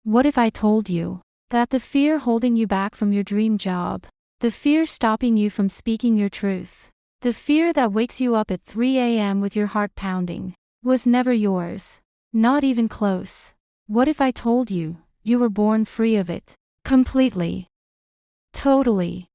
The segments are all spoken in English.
What if I told you that the fear holding you back from your dream job, the fear stopping you from speaking your truth, the fear that wakes you up at 3 a.m. with your heart pounding, was never yours? Not even close. What if I told you you were born free of it? Completely. Totally.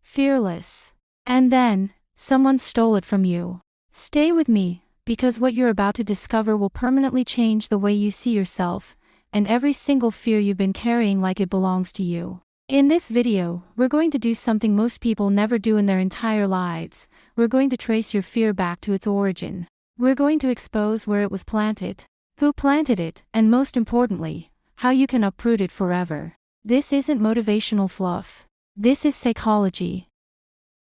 Fearless. And then, someone stole it from you. Stay with me, because what you're about to discover will permanently change the way you see yourself, and every single fear you've been carrying like it belongs to you. In this video, we're going to do something most people never do in their entire lives. We're going to trace your fear back to its origin. We're going to expose where it was planted, who planted it, and most importantly, how you can uproot it forever. This isn't motivational fluff. This is psychology.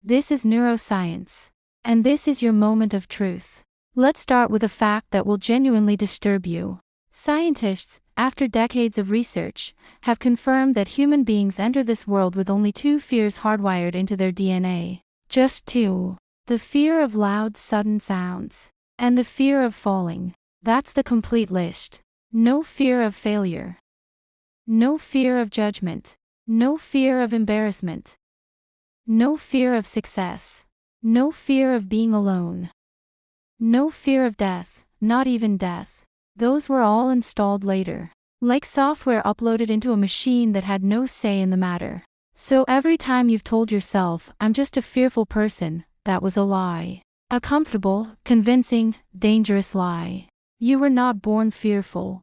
This is neuroscience. And this is your moment of truth. Let's start with a fact that will genuinely disturb you. Scientists, after decades of research, have confirmed that human beings enter this world with only two fears hardwired into their DNA. Just two. The fear of loud, sudden sounds, and the fear of falling. That's the complete list. No fear of failure. No fear of judgment. No fear of embarrassment. No fear of success. No fear of being alone. No fear of death, not even death. Those were all installed later, like software uploaded into a machine that had no say in the matter. So every time you've told yourself, "I'm just a fearful person," that was a lie. A comfortable, convincing, dangerous lie. You were not born fearful.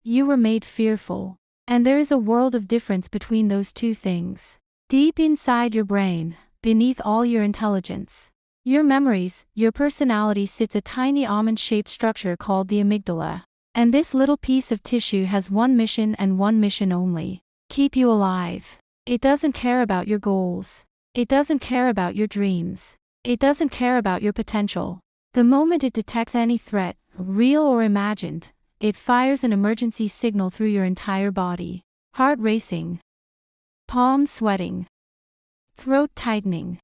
You were made fearful. And there is a world of difference between those two things. Deep inside your brain, beneath all your intelligence, your memories, your personality sits a tiny almond-shaped structure called the amygdala. And this little piece of tissue has one mission and one mission only: keep you alive. It doesn't care about your goals. It doesn't care about your dreams. It doesn't care about your potential. The moment it detects any threat, real or imagined, it fires an emergency signal through your entire body. Heart racing. Palms sweating. Throat tightening.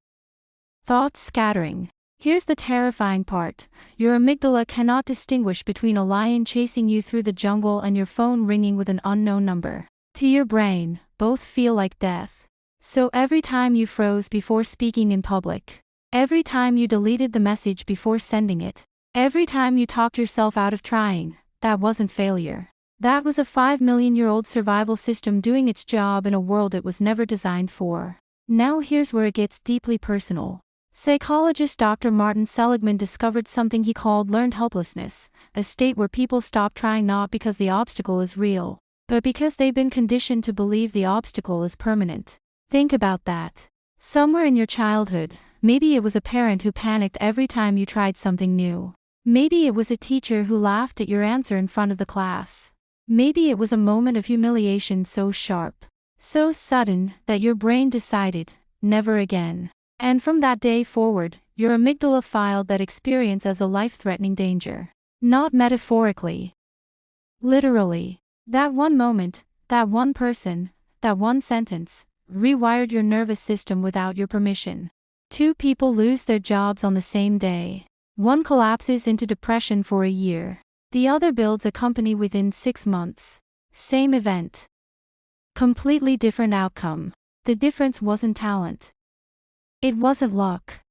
Thoughts scattering. Here's the terrifying part. Your amygdala cannot distinguish between a lion chasing you through the jungle and your phone ringing with an unknown number. To your brain, both feel like death. So every time you froze before speaking in public, every time you deleted the message before sending it, every time you talked yourself out of trying, that wasn't failure. That was a 5 million-year-old survival system doing its job in a world it was never designed for. Now here's where it gets deeply personal. Psychologist Dr. Martin Seligman discovered something he called learned helplessness, a state where people stop trying not because the obstacle is real, but because they've been conditioned to believe the obstacle is permanent. Think about that. Somewhere in your childhood, maybe it was a parent who panicked every time you tried something new. Maybe it was a teacher who laughed at your answer in front of the class. Maybe it was a moment of humiliation so sharp, so sudden, that your brain decided, never again. And from that day forward, your amygdala filed that experience as a life-threatening danger. Not metaphorically. Literally. That one moment, that one person, that one sentence, rewired your nervous system without your permission. Two people lose their jobs on the same day. One collapses into depression for a year. The other builds a company within 6 months. Same event. Completely different outcome. The difference wasn't talent. It wasn't luck.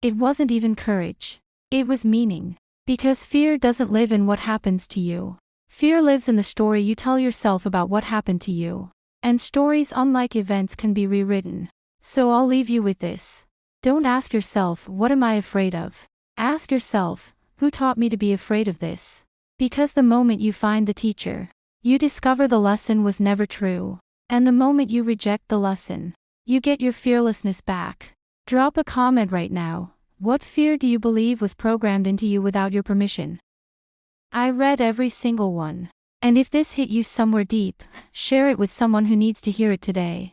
It wasn't even courage. It was meaning. Because fear doesn't live in what happens to you. Fear lives in the story you tell yourself about what happened to you. And stories, unlike events, can be rewritten. So I'll leave you with this. Don't ask yourself, what am I afraid of? Ask yourself, who taught me to be afraid of this? Because the moment you find the teacher, you discover the lesson was never true. And the moment you reject the lesson, you get your fearlessness back. Drop a comment right now. What fear do you believe was programmed into you without your permission? I read every single one. And if this hit you somewhere deep, share it with someone who needs to hear it today.